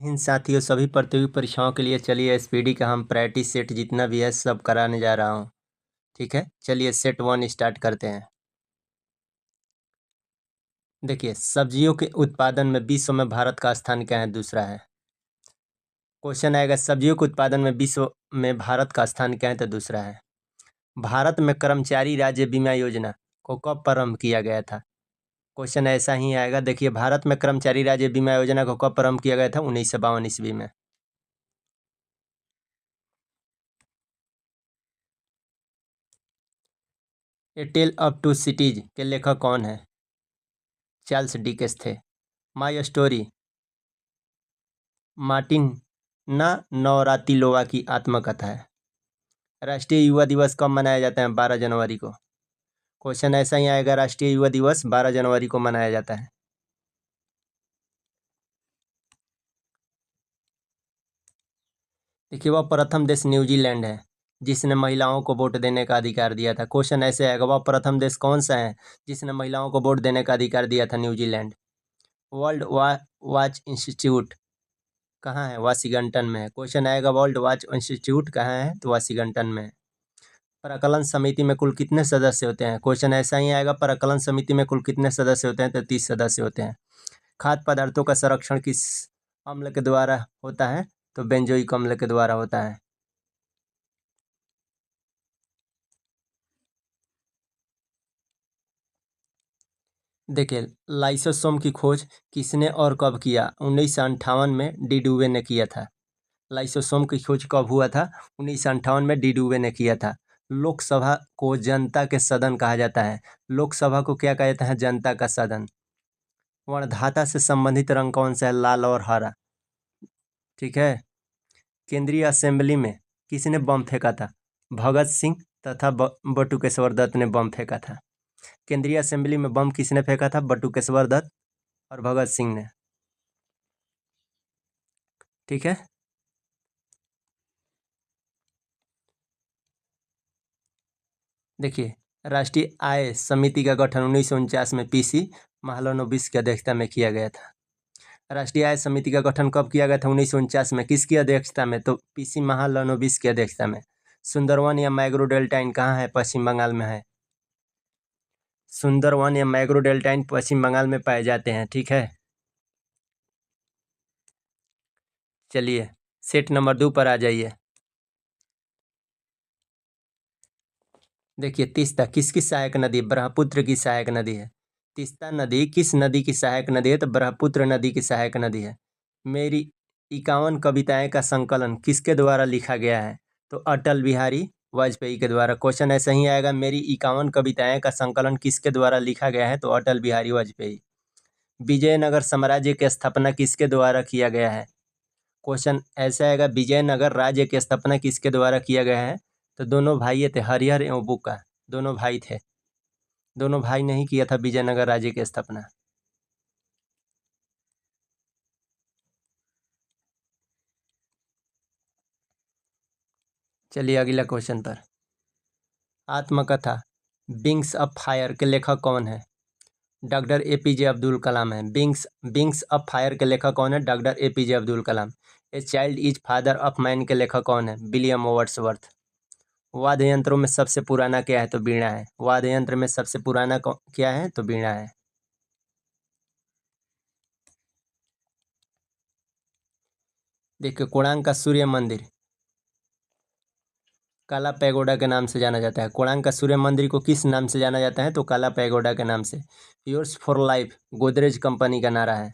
इन साथियों सभी प्रतियोगी परीक्षाओं के लिए चलिए एसपीडी का हम प्रैक्टिस सेट जितना भी है सब कराने जा रहा हूँ। ठीक है, चलिए सेट 1 स्टार्ट करते हैं। देखिए, सब्जियों के उत्पादन में विश्व में भारत का स्थान क्या है? दूसरा है। क्वेश्चन आएगा सब्जियों के उत्पादन में विश्व में भारत का स्थान क्या है? तो दूसरा है। भारत में कर्मचारी राज्य बीमा योजना को कब प्रारंभ किया गया था? क्वेश्चन ऐसा ही आएगा। देखिए, भारत में कर्मचारी राज्य बीमा योजना को कब प्रारंभ किया गया था? 1952 ईस्वी में। ए टेल ऑफ टू सिटीज के लेखक कौन है? चार्ल्स डिकेंस थे। माई स्टोरी मार्टिन ना नवरातिलोवा की आत्मकथा है। राष्ट्रीय युवा दिवस कब मनाया जाता है? 12 जनवरी को। क्वेश्चन ऐसा ही आएगा। राष्ट्रीय युवा दिवस 12 जनवरी को मनाया जाता है। देखिए, वह प्रथम देश न्यूजीलैंड है जिसने महिलाओं को वोट देने का अधिकार दिया था। क्वेश्चन ऐसे आएगा, वह प्रथम देश कौन सा है जिसने महिलाओं को वोट देने का अधिकार दिया था? न्यूजीलैंड। वर्ल्ड वॉच इंस्टीट्यूट कहाँ है? वाशिंगटन में है। क्वेश्चन आएगा, वर्ल्ड वॉच इंस्टीट्यूट कहाँ है? तो वाशिंगटन में है। प्राक्कलन समिति में कुल कितने सदस्य होते हैं? क्वेश्चन ऐसा ही आएगा, प्राक्कलन समिति में कुल कितने सदस्य होते हैं? तो 30 सदस्य होते हैं। खाद्य पदार्थों का संरक्षण किस अम्ल के द्वारा होता है? तो बेंजोइक अम्ल के द्वारा होता है। देखिए, लाइसोसोम की खोज किसने और कब किया? 1958 में डी डुवे ने किया था। लाइसोसोम की खोज कब हुआ था? 1958 में डी डुवे ने किया था। लोकसभा को जनता के सदन कहा जाता है। लोकसभा को क्या कहा जाता है? जनता का सदन। वर्णधाता से संबंधित रंग कौन सा है? लाल और हरा। ठीक है। केंद्रीय असेंबली में किसने बम फेंका था? भगत सिंह तथा बटुकेश्वर दत्त ने बम फेंका था। केंद्रीय असेंबली में बम किसने फेंका था? बटुकेश्वर दत्त और भगत सिंह ने। ठीक है। देखिए, राष्ट्रीय आय समिति का गठन 1949 में पीसी महालनोबिस की अध्यक्षता में किया गया था। राष्ट्रीय आय समिति का गठन कब किया गया था? 1949 में। किसकी अध्यक्षता में? तो पीसी महालनोबिस की अध्यक्षता में। सुंदरवन या मैग्रो डेल्टाइन कहाँ है? पश्चिम बंगाल में है। सुंदरवन या मैग्रो डेल्टाइन पश्चिम बंगाल में पाए जाते हैं। ठीक है। चलिए सेट नंबर 2 पर आ जाइए। देखिए, तीस्ता किसकी सहायक नदी? ब्रह्मपुत्र की सहायक नदी है। तीस्ता नदी किस नदी की सहायक नदी है? तो ब्रह्मपुत्र नदी की सहायक नदी है। मेरी 51 कविताएं का संकलन किसके द्वारा लिखा गया है? तो अटल बिहारी वाजपेयी के द्वारा। क्वेश्चन ऐसा ही आएगा, मेरी 51 कविताएं का संकलन किसके द्वारा लिखा गया है? तो अटल बिहारी वाजपेयी। विजयनगर साम्राज्य की स्थापना किसके द्वारा किया गया है? क्वेश्चन ऐसा आएगा, विजयनगर राज्य की स्थापना किसके द्वारा किया गया है? तो दोनों भाई थे, हरिहर एवं बुक्का। दोनों भाई थे। दोनों भाई ने ही किया था विजयनगर राज्य की स्थापना। चलिए अगला क्वेश्चन पर। आत्मकथा विंग्स ऑफ फायर के लेखक कौन है? डॉक्टर एपीजे अब्दुल कलाम है। विंग्स ऑफ फायर के लेखक कौन है? Doctor APJ Abdul Kalam. A child is father of man के लेखक कौन है? William Wordsworth. वाद्य यंत्रों में सबसे पुराना क्या है? तो वीणा है। वाद्य यंत्र में सबसे पुराना क्या है? तो वीणा है। देखिए, कोणार्क का सूर्य मंदिर काला पैगोडा के नाम से जाना जाता है। कोणार्क का सूर्य मंदिर को किस नाम से जाना जाता है? तो काला पैगोडा के नाम से। Yours for life Godrej company का नारा है।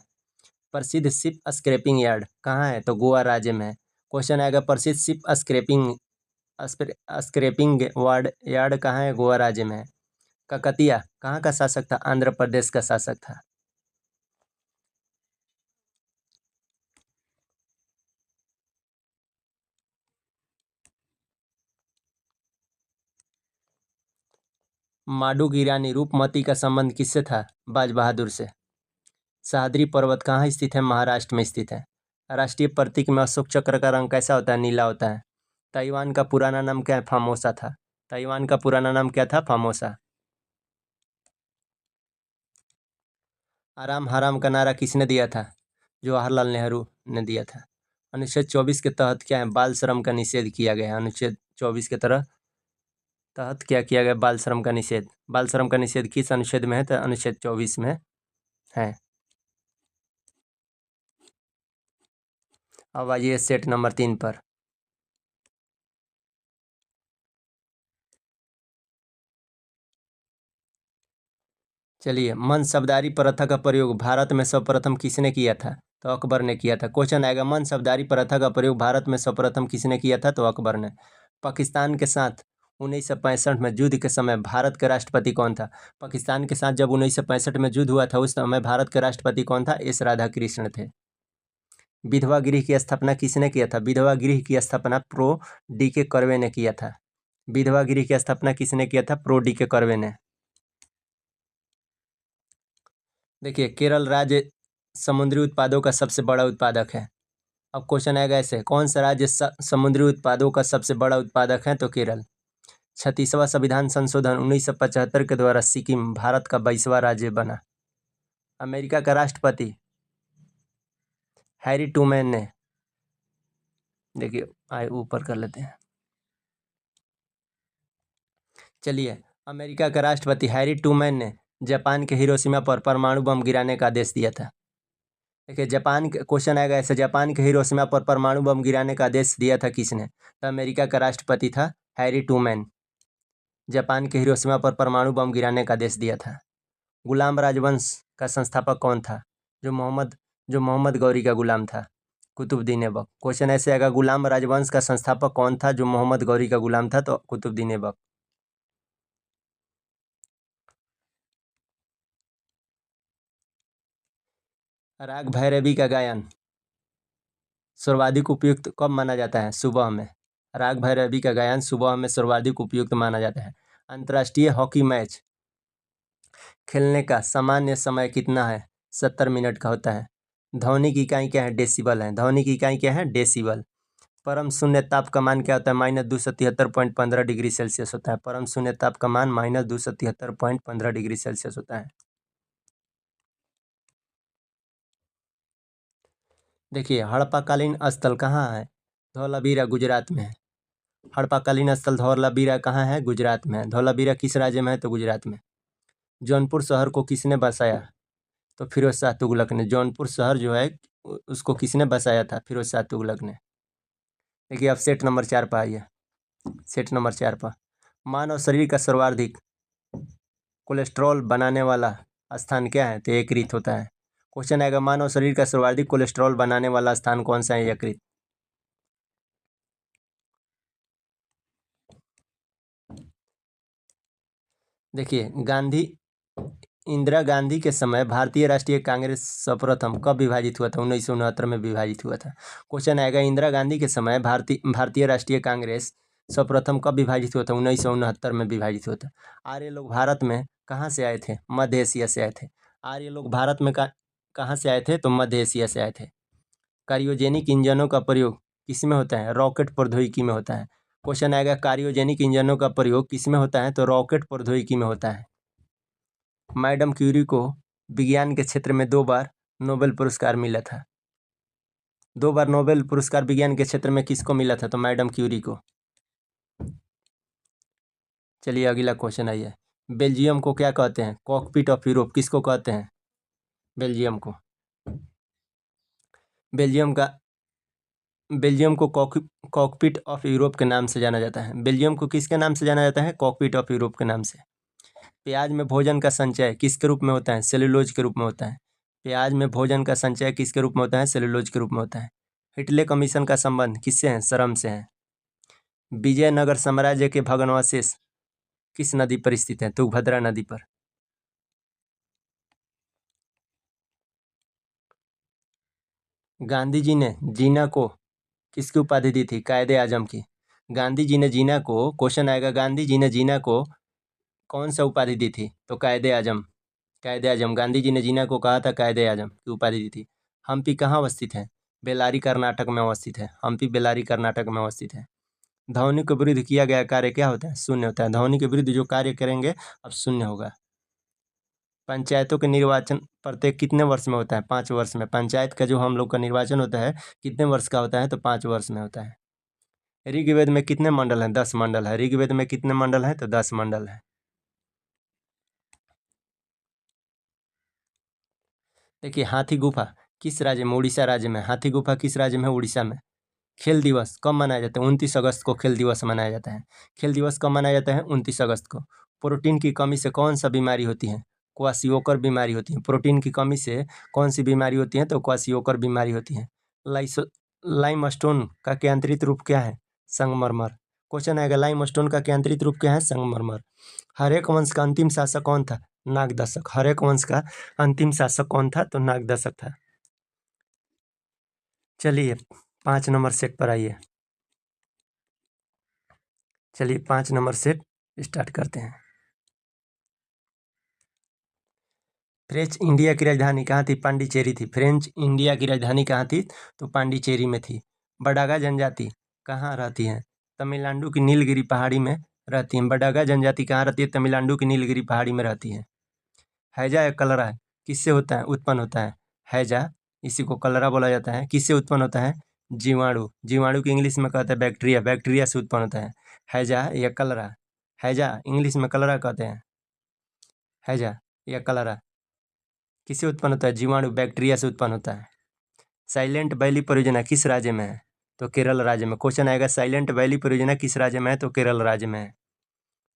प्रसिद्ध शिप स्क्रैपिंग यार्ड कहाँ है? तो गोवा राज्य में है। क्वेश्चन आएगा, प्रसिद्ध शिप स्क्रैपिंग वार्ड यार्ड कहाँ है? गोवा राज्य में है। ककतिया कहाँ का शासक था? आंध्र प्रदेश का शासक था। माडू की रानी रूपमती का संबंध किससे था? बाज बहादुर से। सह्याद्री पर्वत कहाँ स्थित है? महाराष्ट्र में स्थित है। राष्ट्रीय प्रतीक में अशोक चक्र का रंग कैसा होता है? नीला होता है। ताइवान का पुराना नाम क्या है? फामोसा था। ताइवान का पुराना नाम क्या था? फामोसा। आराम हराम का नारा किसने दिया था? जवाहरलाल नेहरू ने दिया था। अनुच्छेद 24 के तहत क्या है, बाल श्रम का निषेध किया गया है। अनुच्छेद 24 के तहत क्या किया गया, बाल श्रम का निषेध। बाल श्रम का निषेध किस अनुच्छेद में है, तो अनुच्छेद 24 में है। अब आइए सेट नंबर 3 पर। चलिए, मनसबदारी प्रथा का प्रयोग भारत में सर्वप्रथम किसने किया था, तो अकबर ने किया था। क्वेश्चन आएगा, मनसबदारी प्रथा का प्रयोग भारत में सर्वप्रथम किसने किया था, तो अकबर ने। पाकिस्तान के साथ 1965 में युद्ध के समय भारत के राष्ट्रपति कौन था। पाकिस्तान के साथ जब 1965 में युद्ध हुआ था, उस समय भारत के राष्ट्रपति कौन था, एस राधाकृष्ण थे। विधवा गृह की स्थापना किसने किया था, विधवा गृह की स्थापना प्रो डी के कर्वे ने किया था। विधवा गृह की स्थापना किसने किया था, प्रो डी के कर्वे ने। देखिए, केरल राज्य समुद्री उत्पादों का सबसे बड़ा उत्पादक है। अब क्वेश्चन आएगा ऐसे, कौन सा राज्य समुद्री उत्पादों का सबसे बड़ा उत्पादक है, तो केरल। 36वां संविधान संशोधन 1975 के द्वारा सिक्किम भारत का 22वां राज्य बना। अमेरिका का राष्ट्रपति हैरी ट्रूमैन ने, देखिए आए ऊपर कर लेते हैं। चलिए, अमेरिका का राष्ट्रपति हैरी ट्रूमैन ने जापान के हिरोशिमा पर परमाणु बम गिराने का आदेश दिया था। देखिए, जापान के क्वेश्चन आएगा ऐसे, जापान के हिरोशिमा पर परमाणु बम गिराने का आदेश दिया था किसने, तो अमेरिका का राष्ट्रपति था हैरी ट्रूमैन। जापान के हिरोशिमा पर परमाणु बम गिराने का आदेश दिया था। गुलाम राजवंश का संस्थापक कौन था, जो मोहम्मद गौरी का गुलाम था, कुतुबुद्दीन ऐबक। क्वेश्चन ऐसे आएगा, गुलाम राजवंश का संस्थापक कौन था, जो मोहम्मद गौरी का गुलाम था, तो कुतुबुद्दीन ऐबक। राग भैरवी का गायन सर्वाधिक उपयुक्त कब माना जाता है, सुबह में। राग भैरवी का गायन सुबह में सर्वाधिक उपयुक्त माना जाता है। अंतर्राष्ट्रीय हॉकी मैच खेलने का सामान्य समय कितना है, 70 मिनट का होता है। ध्वनि की इकाई क्या है, डेसिबल है। ध्वनि की इकाई क्या है, डेसिबल। परम शून्य ताप का मान क्या होता है, -273.15 डिग्री सेल्सियस होता है। परम शून्य ताप का मान -273.15 डिग्री सेल्सियस होता है। देखिए, हड़प्पाकालीन स्थल कहाँ है, धौलावीरा गुजरात में है। हड़प्पाकालीन स्थल धौलावीरा कहाँ है, गुजरात में है। धौलावीरा किस राज्य में है, तो गुजरात में। जौनपुर शहर को किसने बसाया, तो फिरोज शाह तुगलक ने। जौनपुर शहर जो है उसको किसने बसाया था, फिरोज शाह तुगलक ने। देखिए, अब सेट नंबर 4 पर आइए। सेट नंबर 4 पर, मानव शरीर का सर्वाधिक कोलेस्ट्रॉल बनाने वाला स्थान क्या है, तो यकृत होता है। क्वेश्चन आएगा, मानव शरीर का सर्वाधिक कोलेस्ट्रॉल बनाने वाला स्थान कौन सा है, यकृत। देखिए, इंदिरा गांधी के समय भारतीय राष्ट्रीय कांग्रेस सर्वप्रथम कब विभाजित हुआ था, 1969 में विभाजित हुआ था। क्वेश्चन आएगा, इंदिरा गांधी के समय भारतीय राष्ट्रीय कांग्रेस सर्वप्रथम कब विभाजित हुआ था, 1969 में विभाजित हुआ था। आर्य लोग भारत में कहाँ से आए थे, मध्य एशिया से आए थे। आर्य लोग भारत में कहाँ से आए थे, तो मध्य एशिया से आए थे। कार्योजेनिक इंजनों का प्रयोग किस में होता है, रॉकेट प्रौद्योगिकी में होता है। क्वेश्चन आएगा, कार्योजेनिक इंजनों का प्रयोग किस में होता है, तो रॉकेट प्रौद्योगिकी में होता है। मैडम क्यूरी को विज्ञान के क्षेत्र में 2 बार नोबेल पुरस्कार मिला था। 2 बार नोबेल पुरस्कार विज्ञान के क्षेत्र में किसको मिला था, तो मैडम क्यूरी को। चलिए, अगला क्वेश्चन आइए। बेल्जियम को क्या कहते हैं, कॉकपिट ऑफ यूरोप किसको कहते हैं, बेल्जियम को। बेल्जियम को कॉकपिट ऑफ यूरोप के नाम से जाना जाता है। बेल्जियम को किसके नाम से जाना जाता है, कॉकपिट ऑफ यूरोप के नाम से। प्याज में भोजन का संचय किसके रूप में होता है, सेलुलोज के रूप में होता है। प्याज में भोजन का संचय किसके रूप में होता है, सेलुलोज के रूप में होता है। हिटले कमीशन का संबंध किससे है, श्रम से है। विजयनगर साम्राज्य के भग्नावशेष किस नदी पर स्थित है, तुंगभद्रा नदी पर। गांधी जी ने जीना को किसकी उपाधि दी थी, कायदे आजम की। गांधी जी ने जीना को, क्वेश्चन आएगा, गांधी जी ने जीना को कौन सा उपाधि दी थी, तो कायदे आजम। कायदे आजम, गांधी जी ने जीना को कहा था कायदे आजम की उपाधि दी थी। हम्पी कहाँ अवस्थित है, बेल्लारी कर्नाटक में अवस्थित है। हम्पी बेल्लारी कर्नाटक में अवस्थित है। ध्वनि के विरुद्ध किया गया कार्य क्या होता है, शून्य होता है। ध्वनि के विरुद्ध जो कार्य करेंगे अब शून्य होगा। पंचायतों के निर्वाचन प्रत्येक कितने वर्ष में होता है? 5 वर्ष में। पंचायत का जो हम लोग का निर्वाचन होता है कितने वर्ष का होता है? तो 5 वर्ष में होता है। ऋग्वेद में कितने मंडल हैं? 10 मंडल है। ऋग्वेद में कितने मंडल हैं? तो 10 मंडल है। देखिए, हाथी गुफा किस राज्य में? उड़ीसा राज्य में। हाथी गुफा किस राज्य में? उड़ीसा में। खेल दिवस कब मनाया जाता है? 29 अगस्त को खेल दिवस मनाया जाता है। खेल दिवस कब मनाया जाता है? 29 अगस्त को। प्रोटीन की कमी से कौन सा बीमारी होती है? क्वाशियोकर बीमारी होती है। प्रोटीन की कमी से कौन सी बीमारी होती है? तो क्वाशियोकर बीमारी होती है। लाइमस्टोन का केंद्रित रूप क्या है? संगमरमर। क्वेश्चन आएगा, लाइमस्टोन का केंद्रित रूप क्या है? संगमरमर। हर्यक वंश का अंतिम शासक कौन था? नागदशक। हर्यक वंश का अंतिम शासक कौन था? तो नागदशक था। चलिए 5 नंबर सेट पर आइए। चलिए 5 नंबर सेट स्टार्ट करते हैं। फ्रेंच इंडिया की राजधानी कहाँ थी? पांडिचेरी थी। फ्रेंच इंडिया की राजधानी कहाँ थी? तो पांडिचेरी में थी। बडागा जनजाति कहाँ रहती है? तमिलनाडु की नीलगिरी पहाड़ी में रहती है। बडागा जनजाति कहाँ रहती है? तमिलनाडु की नीलगिरी पहाड़ी में रहती है। हैजा या कलरा किससे होता है? उत्पन्न होता है। हैजा, इसी को कलरा बोला जाता है। किससे उत्पन्न होता है? जीवाणु। जीवाणु की इंग्लिश में कहते हैं बैक्टीरिया। बैक्टीरिया से उत्पन्न होता है। हैजा या कलरा। हैजा इंग्लिश में कलरा कहते हैं। हैजा या कलरा किससे उत्पन्न होता है? जीवाणु, बैक्टीरिया से उत्पन्न होता है। साइलेंट वैली परियोजना किस राज्य में है? तो केरल राज्य में। क्वेश्चन आएगा, साइलेंट वैली परियोजना किस राज्य में है? तो केरल राज्य में है।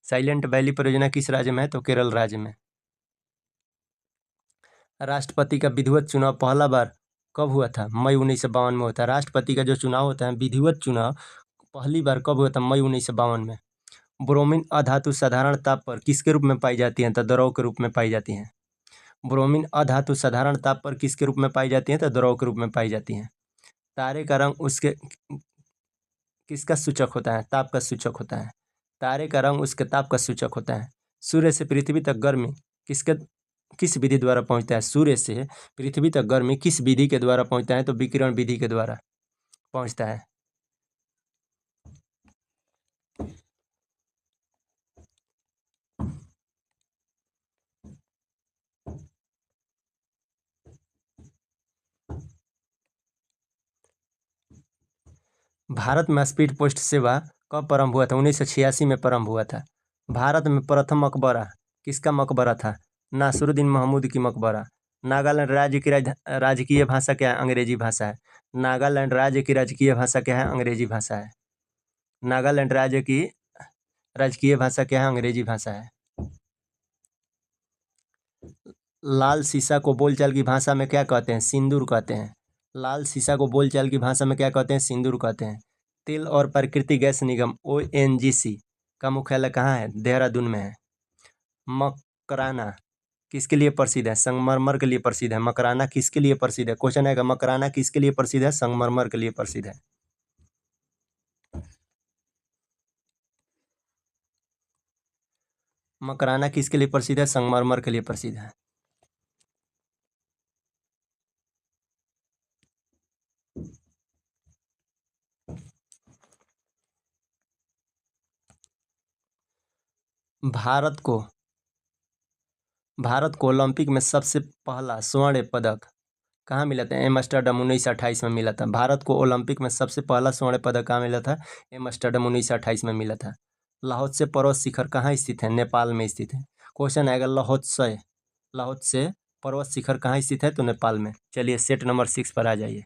साइलेंट वैली परियोजना किस राज्य में है? तो केरल राज्य में। राष्ट्रपति का विधिवत चुनाव पहला बार कब हुआ था? मई 1952 में होता है। राष्ट्रपति का जो चुनाव होता है, विधिवत चुनाव, पहली बार कब हुआ था? मई 1952 में। ब्रोमीन अधातु साधारण ताप पर किसके रूप में पाई जाती है? तो द्रव के रूप में पाई जाती है। ब्रोमीन अधातु साधारण ताप पर किसके रूप में पाई जाती है? तो द्रव के रूप में पाई जाती है। तारे का रंग उसके किसका सूचक होता है? ताप का सूचक होता है। तारे का रंग उसके ताप का सूचक होता है। सूर्य से पृथ्वी तक गर्मी किस विधि द्वारा पहुंचता है? सूर्य से पृथ्वी तक गर्मी किस विधि के द्वारा पहुंचता है? तो विकिरण विधि के द्वारा पहुंचता है। भारत में स्पीड पोस्ट सेवा कब प्रारंभ हुआ था? 1986 में प्रारंभ हुआ था। भारत में प्रथम मकबरा किसका मकबरा था? नासिरुद्दीन महमूद की मकबरा। नागालैंड राज्य की राजकीय भाषा क्या है? अंग्रेजी भाषा है। नागालैंड राज्य की राजकीय भाषा क्या है? अंग्रेजी भाषा है। नागालैंड राज्य की राजकीय भाषा क्या है? अंग्रेजी भाषा है। लाल सीसा को बोलचाल की भाषा में क्या कहते हैं? सिंदूर कहते हैं। लाल सीसा को बोलचाल की भाषा में क्या कहते हैं? सिंदूर कहते हैं। तेल और प्राकृतिक गैस निगम ONGC का मुख्यालय कहाँ है? देहरादून में है। मकराना किसके लिए प्रसिद्ध है? संगमरमर के लिए प्रसिद्ध है। मकराना किसके लिए प्रसिद्ध है? क्वेश्चन आएगा, मकराना किसके लिए प्रसिद्ध है? संगमरमर के लिए प्रसिद्ध है। मकराना किसके लिए प्रसिद्ध है? संगमरमर के लिए प्रसिद्ध है। भारत को ओलंपिक में सबसे पहला स्वर्ण पदक कहाँ मिला था? एम्स्टर्डम 1928 में मिला था। भारत को ओलंपिक में सबसे पहला स्वर्ण पदक कहाँ मिला था? एम्स्टर्डम 1928 में मिला था। लाहौत्से पर्वत शिखर कहाँ स्थित है? नेपाल में स्थित है। क्वेश्चन आएगा, लाहौत्से पर्वत शिखर कहाँ स्थित है? तो नेपाल में। चलिए सेट नंबर 6 पर आ जाइए।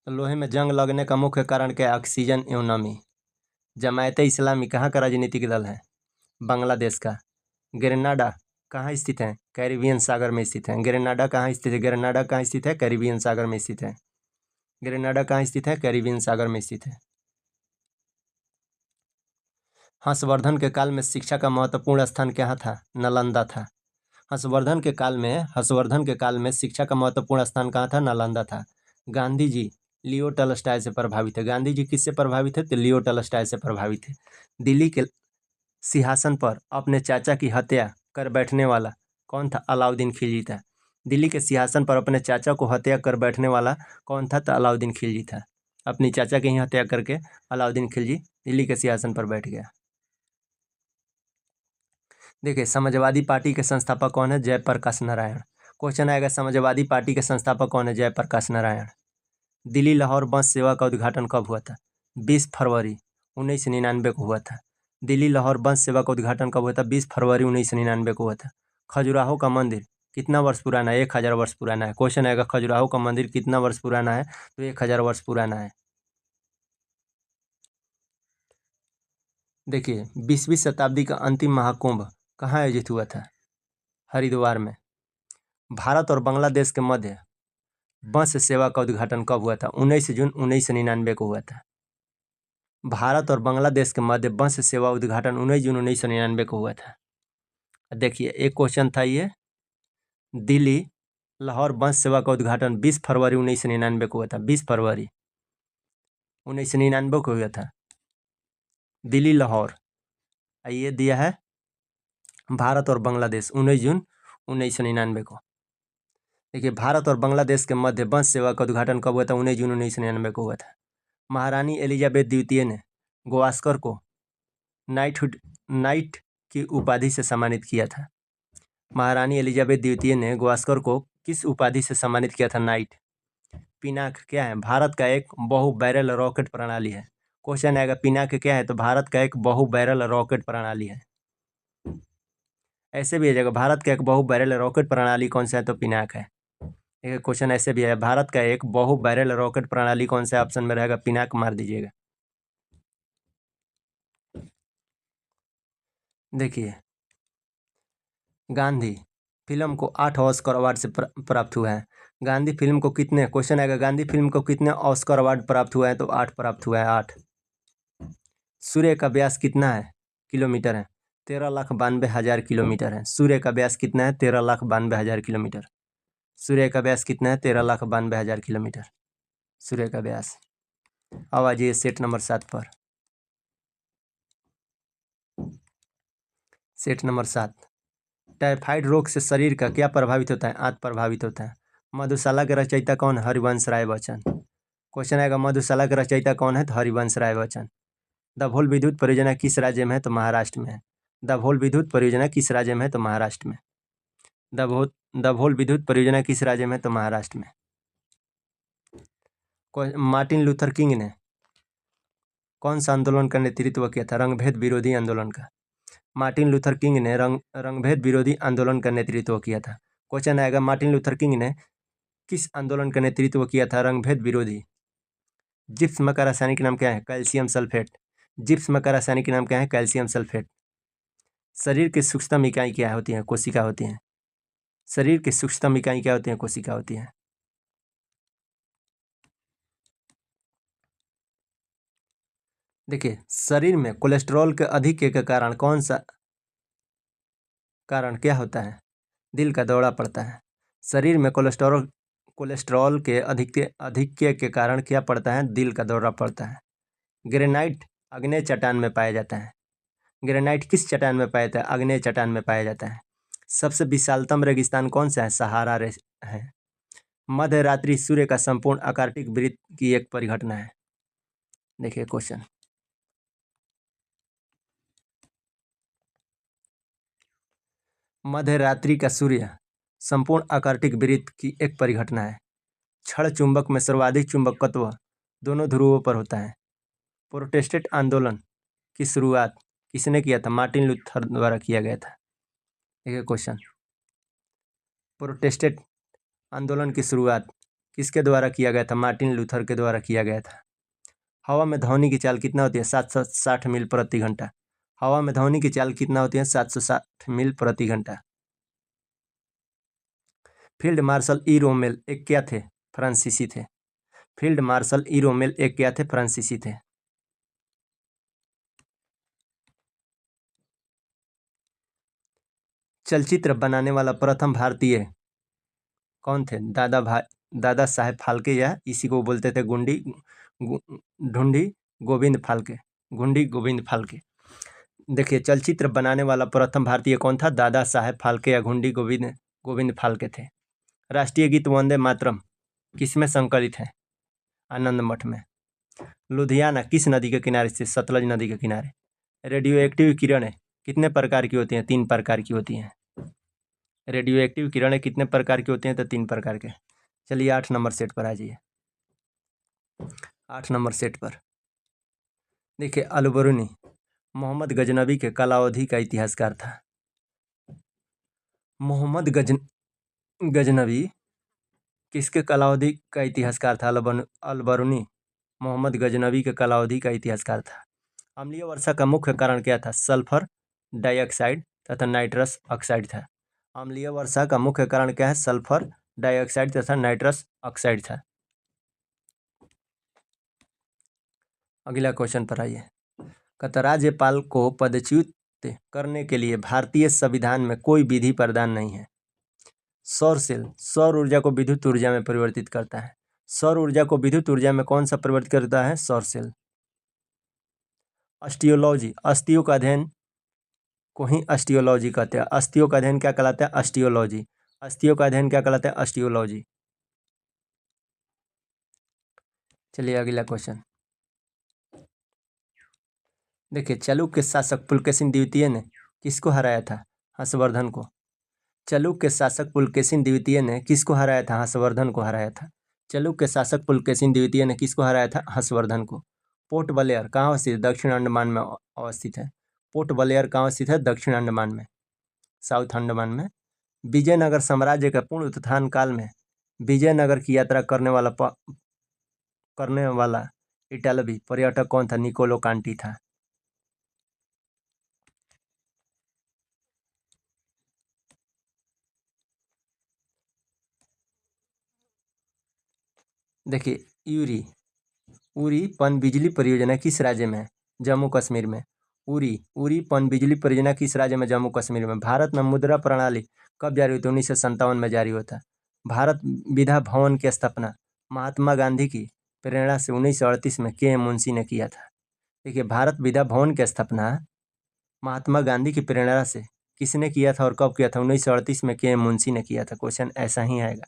तो लोहे में जंग लगने का मुख्य कारण क्या है? ऑक्सीजन एवं नमी। जमायत इस्लामी कहाँ का राजनीतिक दल है? बांग्लादेश का। ग्रेनाडा कहाँ स्थित है? कैरिबियन सागर में स्थित है। ग्रेनाडा कहाँ स्थित है? ग्रेनाडा कहाँ स्थित है? कैरिबियन सागर में स्थित है। ग्रेनाडा कहाँ स्थित है? कैरिबियन सागर में स्थित है। हर्षवर्धन के काल में शिक्षा का महत्वपूर्ण स्थान क्या था? नालंदा था। हर्षवर्धन के काल में शिक्षा का महत्वपूर्ण स्थान कहाँ था? नालंदा था। गांधी जी लियो टॉलस्टॉय से प्रभावित है। गांधी जी किससे प्रभावित थे? तो लियो टॉलस्टॉय से प्रभावित थे। दिल्ली के सिंहासन पर अपने चाचा की हत्या कर बैठने वाला कौन था? अलाउद्दीन खिलजी था। दिल्ली के सिंहासन पर अपने चाचा को हत्या कर बैठने वाला कौन था? तो अलाउद्दीन खिलजी था। अपनी चाचा की ही हत्या करके अलाउद्दीन खिलजी दिल्ली के सिंहासन पर बैठ गया। देखिए समाजवादी पार्टी के संस्थापक कौन है? जयप्रकाश नारायण। क्वेश्चन आएगा समाजवादी पार्टी के संस्थापक कौन है? जयप्रकाश नारायण। दिल्ली लाहौर बस सेवा का उद्घाटन कब हुआ था? 20 फरवरी 1999 को हुआ था। दिल्ली लाहौर बस सेवा का उद्घाटन कब हुआ था? 20 फरवरी 1999 को हुआ था। खजुराहो का मंदिर कितना वर्ष पुराना है? 1000 वर्ष पुराना है। क्वेश्चन आएगा खजुराहो का मंदिर कितना वर्ष पुराना है? तो 1000 वर्ष पुराना है। देखिए 20वीं शताब्दी का अंतिम महाकुंभ कहाँ आयोजित हुआ था? हरिद्वार में। भारत और बांग्लादेश के मध्य बस सेवा का उद्घाटन कब हुआ था? 19 जून 1999 को हुआ था। भारत और बांग्लादेश के मध्य बस सेवा उद्घाटन 19 जून 1999 को हुआ था। देखिए एक क्वेश्चन था ये, दिल्ली लाहौर बस सेवा का उद्घाटन 20 फरवरी 1999 को हुआ था। 20 फरवरी 1999 को हुआ था दिल्ली लाहौर। ये दिया है भारत और बांग्लादेश 19 जून 1999 को। देखिए भारत और बांग्लादेश के मध्य बस सेवा का उद्घाटन कब हुआ था? 19 जून 1999 को हुआ था। महारानी एलिजाबेथ द्वितीय ने गावस्कर को नाइट की उपाधि से सम्मानित किया था। महारानी एलिजाबेथ द्वितीय ने गावस्कर को किस उपाधि से सम्मानित किया था? नाइट। पिनाक क्या है? भारत का एक बहु बैरल रॉकेट प्रणाली है। क्वेश्चन आएगा पिनाक क्या है? तो भारत का एक बहु बैरल रॉकेट प्रणाली है। ऐसे भी आ जाएगा भारत का एक बहु बैरल रॉकेट प्रणाली कौन सा है? तो पिनाक है। एक क्वेश्चन ऐसे भी है भारत का एक बहु बैरल रॉकेट प्रणाली कौन सा? ऑप्शन में रहेगा पिनाक, मार दीजिएगा। देखिए गांधी फिल्म को 8 ऑस्कर अवार्ड से प्राप्त हुआ है। गांधी फिल्म को कितने, क्वेश्चन आएगा गांधी फिल्म को कितने ऑस्कर अवार्ड प्राप्त हुआ है? तो 8 प्राप्त हुआ है, 8। सूर्य का व्यास कितना है? किलोमीटर है। 13,92,000 किलोमीटर है। सूर्य का व्यास कितना है? 13,92,000 किलोमीटर। सूर्य का व्यास कितना है? 13,92,000 किलोमीटर सूर्य का व्यास। अब आ जाइए सेट नंबर 7 पर। सेट नंबर 7, टाइफाइड रोग से शरीर का क्या प्रभावित होता है? आंत प्रभावित होता है। मधुशाला के रचयिता कौन है? हरिवंश राय बच्चन। क्वेश्चन आएगा मधुशाला के रचयिता कौन है? तो हरिवंश राय बच्चन। दभोल विद्युत परियोजना किस राज्य में है? तो महाराष्ट्र में है। दभोल विद्युत परियोजना किस राज्य में है? तो महाराष्ट्र में। दभोल विद्युत परियोजना किस राज्य में है? तो महाराष्ट्र में। मार्टिन लूथर किंग ने कौन सा आंदोलन का नेतृत्व किया था? रंगभेद विरोधी आंदोलन का। मार्टिन लूथर किंग ने रंगभेद विरोधी आंदोलन का नेतृत्व किया था। क्वेश्चन आएगा मार्टिन लूथर किंग ने किस आंदोलन का नेतृत्व किया था? रंगभेद विरोधी। जिप्सम का रासायनिक नाम क्या है? Calcium sulphate. जिप्सम का रासायनिक नाम क्या है? Calcium sulphate. शरीर की सूक्ष्मतम इकाई क्या होती है? कोशिका होती है। शरीर की सूक्ष्मतम इकाई क्या होती है? कोशिका होती है। देखिए शरीर में कोलेस्ट्रॉल के अधिक के कारण कौन सा कारण क्या होता है? दिल का दौरा पड़ता है। शरीर में कोलेस्ट्रॉल के अधिक्य के कारण क्या पड़ता है? दिल का दौरा पड़ता है। ग्रेनाइट आग्नेय चट्टान में पाया जाता है। ग्रेनाइट किस चट्टान में पाया जाता है? आग्नेय चट्टान में पाया जाता है। सबसे विशालतम रेगिस्तान कौन सा है? सहारा है। मध्य रात्रि सूर्य का संपूर्ण आकार्तिक वृत्त की एक परिघटना है। देखिए क्वेश्चन, मध्य रात्रि का सूर्य संपूर्ण आकार्तिक वृत्त की एक परिघटना है। क्षण चुंबक में सर्वाधिक चुंबकत्व दोनों ध्रुवों पर होता है। प्रोटेस्टेंट आंदोलन की शुरुआत किसने किया था? मार्टिन लूथर द्वारा किया गया था। देखिए क्वेश्चन, प्रोटेस्टेंट आंदोलन की शुरुआत किसके द्वारा किया गया था? मार्टिन लूथर के द्वारा किया गया था। हवा में ध्वनि की चाल कितना होती है? 760 मील प्रति घंटा। हवा में ध्वनि की चाल कितना होती है? 760 मील प्रति घंटा। फील्ड मार्शल ई रोमेल एक क्या थे? फ्रांसीसी थे। फील्ड मार्शल ई रोमेल एक क्या थे? फ्रांसीसी थे। चलचित्र बनाने वाला प्रथम भारतीय कौन थे? दादा साहेब फाल्के, या इसी को बोलते थे ढूंढी गोविंद फाल्के। घुंडी गोविंद फाल्के। देखिए चलचित्र बनाने वाला प्रथम भारतीय कौन था? दादा साहेब फाल्के या घुंडी गोविंद फाल्के थे। राष्ट्रीय गीत वंदे मातरम किसमें संकलित है? आनंद मठ में। लुधियाना किस नदी के किनारे स्थित? सतलज नदी के किनारे। रेडियो एक्टिव किरणें कितने प्रकार की होती हैं? 3 प्रकार की होती हैं। रेडियो एक्टिव किरणें कितने प्रकार की होती हैं? तो 3 प्रकार के। चलिए 8 नंबर सेट पर आ जाइए। 8 नंबर सेट पर देखिए, अलबरूनी मोहम्मद गजनबी के कालावधि का इतिहासकार था। मोहम्मद गजनबी किसके कालावधि का इतिहासकार था? अलबरूनी मोहम्मद गजनबी के कालावधि का इतिहासकार था। अम्लीय वर्षा का मुख्य कारण क्या था? सल्फर डाइऑक्साइड तथा नाइट्रस ऑक्साइड था। अम्लीय वर्षा का मुख्य कारण क्या है? सल्फर डाइऑक्साइड तथा नाइट्रस ऑक्साइड था। अगला क्वेश्चन पर आइए। कहता राज्यपाल को पदच्युत करने के लिए भारतीय संविधान में कोई विधि प्रदान नहीं है। सौर सेल सौर ऊर्जा को विद्युत ऊर्जा में परिवर्तित करता है। सौर ऊर्जा को विद्युत ऊर्जा में कौन सा परिवर्तित करता है? सौर सेल। अस्टियोलॉजी अस्थियों का अध्ययन को ही अस्टियोलॉजी कहते हैं। अस्थियों का अध्ययन क्या कहलाता है? अस्टियोलॉजी। अस्थियों का अध्ययन क्या कहलाता है? अस्टियोलॉजी। चलिए अगला क्वेश्चन देखिए, चालुक्य शासक पुलकेशिन द्वितीय ने किसको हराया था? हर्षवर्धन को। चालुक्य शासक पुलकेशिन द्वितीय ने किसको हराया था? हर्षवर्धन को हराया था। चालुक्य शासक पुलकेशिन द्वितीय ने किसको हराया था? हर्षवर्धन को। पोर्ट ब्लेयर कहाँ स्थित है? दक्षिण अंडमान में अवस्थित है। पोर्ट ब्लेयर कहाँ स्थित है? दक्षिण अंडमान में, साउथ अंडमान में। विजयनगर साम्राज्य के पूर्ण उत्थान काल में विजयनगर की यात्रा करने वाला इटालवी पर्यटक कौन था? निकोलो कांटी था। देखिए, यूरी उरी पनबिजली परियोजना किस राज्य में है? जम्मू कश्मीर में। उरी पनबिजली परियोजना किस राज्य में? जम्मू कश्मीर में। भारत में मुद्रा प्रणाली कब जारी हुई थी? 1957 में जारी हुआ था। भारत विद्या भवन की स्थापना महात्मा गांधी की प्रेरणा से 1938 में के एम मुंशी ने किया था। देखिए, भारत विद्या भवन की स्थापना महात्मा गांधी की प्रेरणा से किसने किया था और कब किया था? 1938 में के एम मुंशी ने किया था। क्वेश्चन ऐसा ही आएगा।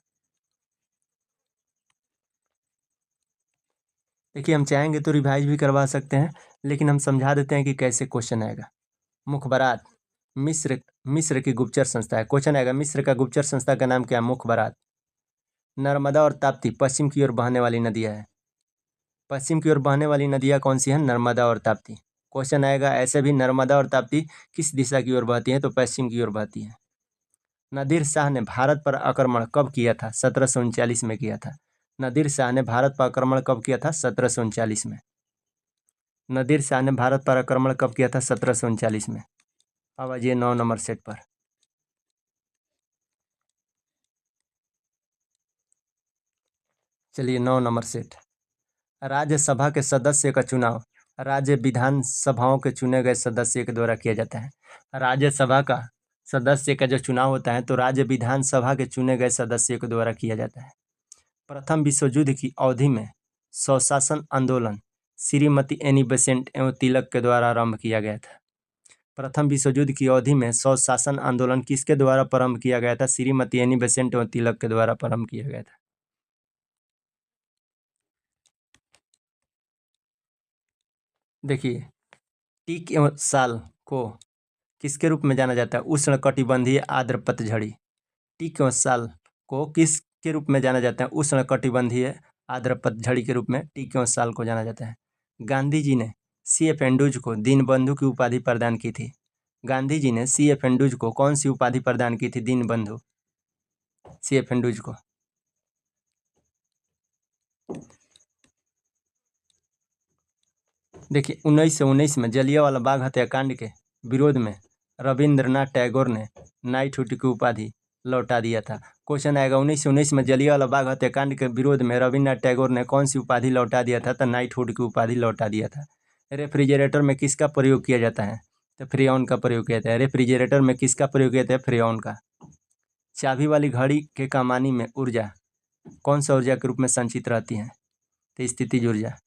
देखिए, हम चाहेंगे तो रिवाइज भी करवा सकते हैं, लेकिन हम समझा देते हैं कि कैसे क्वेश्चन आएगा। मुखबरात मिस्र की गुप्तचर संस्था है। क्वेश्चन आएगा, मिस्र का गुप्तचर संस्था का नाम क्या है? मुखबरात। नर्मदा और ताप्ती पश्चिम की ओर बहने वाली नदियां हैं। पश्चिम की ओर बहने वाली नदियां कौन सी हैं? नर्मदा और ताप्ती। क्वेश्चन आएगा ऐसे भी, नर्मदा और ताप्ती किस दिशा की ओर बहती हैं? तो पश्चिम की ओर बहती हैं। नादिर शाह ने भारत पर आक्रमण कब किया था? 1739 में किया था। नादिर शाह ने भारत पर आक्रमण कब किया था? 1739 में। नादिर शाह ने भारत पर आक्रमण कब किया था? 1739 में। अब आइए 9 नंबर सेट पर। चलिए 9 नंबर सेट। राज्यसभा के सदस्य का चुनाव राज्य विधानसभाओं के चुने गए सदस्य के द्वारा किया जाता है। राज्यसभा का सदस्य का जो चुनाव होता है तो राज्य विधानसभा के चुने गए सदस्य के द्वारा किया जाता है। प्रथम विश्व युद्ध की अवधि में स्वशासन आंदोलन श्रीमती एनी बेसेंट एवं तिलक के द्वारा आरंभ किया गया था। प्रथम विश्व युद्ध की अवधि में स्वशासन आंदोलन किसके द्वारा प्रारंभ किया गया था? श्रीमती एनी बेसेंट एवं तिलक के द्वारा प्रारंभ किया गया था। देखिए, टीक एवं साल को किसके रूप में जाना जाता है? उष्णकटिबंधीय आर्द्र पतझड़ी। टीक एवं साल को किसके रूप में जाना जाता है? उष्णकटिबंधीय आर्द्र पतझड़ी के रूप में टीक एवं साल को जाना जाता है। गांधी जी ने C.F. एंड्रूज को दीनबंधु की उपाधि प्रदान की थी। गांधी जी ने C.F. एंड्रूज को कौन सी उपाधि प्रदान की थी? दीनबंधु। C.F. एंड्रूज को। देखिए, 1919 में जलियांवाला बाग हत्याकांड के विरोध में रविंद्रनाथ टैगोर ने नाइटहुड की उपाधि लौटा दिया था। क्वेश्चन आएगा, 1919 में जलियांवाला बाग हत्याकांड के विरोध में रविंद्रनाथ टैगोर ने कौन सी उपाधि लौटा दिया था? तो नाइटहुड की उपाधि लौटा दिया था। रेफ्रिजरेटर में किसका प्रयोग किया जाता है? तो फ्रेऑन का प्रयोग किया जाता है। रेफ्रिजरेटर में किसका प्रयोग किया जाता है? फ्रेऑन का। चाबी वाली घड़ी के कमानी में ऊर्जा कौन सा ऊर्जा के रूप में संचित रहती है? तो स्थितिज ऊर्जा।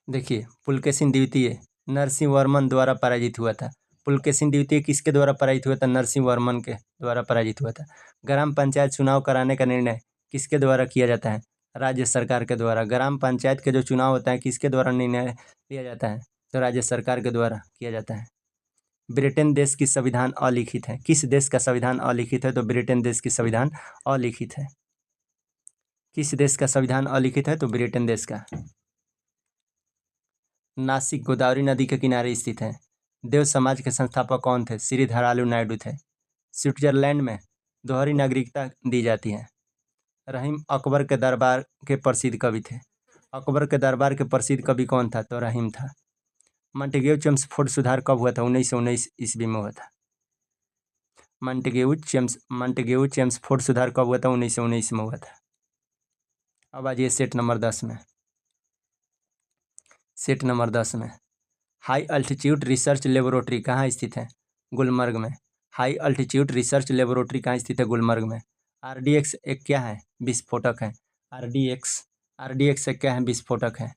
देखिए, पुलकेशिन द्वितीय नरसिंह वर्मन द्वारा पराजित हुआ था। पुलकेशिन द्वितीय किसके द्वारा पराजित हुआ था? नरसिंह वर्मन के द्वारा पराजित हुआ था। ग्राम पंचायत चुनाव कराने का निर्णय किसके द्वारा किया जाता है? राज्य सरकार के द्वारा। ग्राम पंचायत के जो चुनाव होता है किसके द्वारा निर्णय लिया जाता है? तो राज्य सरकार के द्वारा किया जाता है। ब्रिटेन देश की संविधान अलिखित है। किस देश का संविधान अलिखित है? तो ब्रिटेन देश की संविधान अलिखित है। किस देश का संविधान अलिखित है? तो ब्रिटेन देश का। नासिक गोदावरी नदी के किनारे स्थित है। देव समाज के संस्थापक कौन थे? श्री धरालू नायडू थे। स्विट्जरलैंड में दोहरी नागरिकता दी जाती है। रहीम अकबर के दरबार के प्रसिद्ध कवि थे। अकबर के दरबार के प्रसिद्ध कवि कौन था? तो रहीम था। मॉन्टेग्यू चेम्सफोर्ड सुधार कब हुआ था? 1919 ईस्वी में हुआ था। मॉन्टेग्यू चेम्सफोर्ड सुधार कब हुआ था? 1919 में हुआ था। अब आइए सेट नंबर 10 में। सेट नंबर 10 में हाई अल्टीट्यूड रिसर्च लेबोरेटरी कहाँ स्थित है? गुलमर्ग में। हाई अल्टीट्यूड रिसर्च लेबोरेटरी कहाँ स्थित है? गुलमर्ग में। RDX एक क्या है? विस्फोटक है। RDX एक क्या है? विस्फोटक है।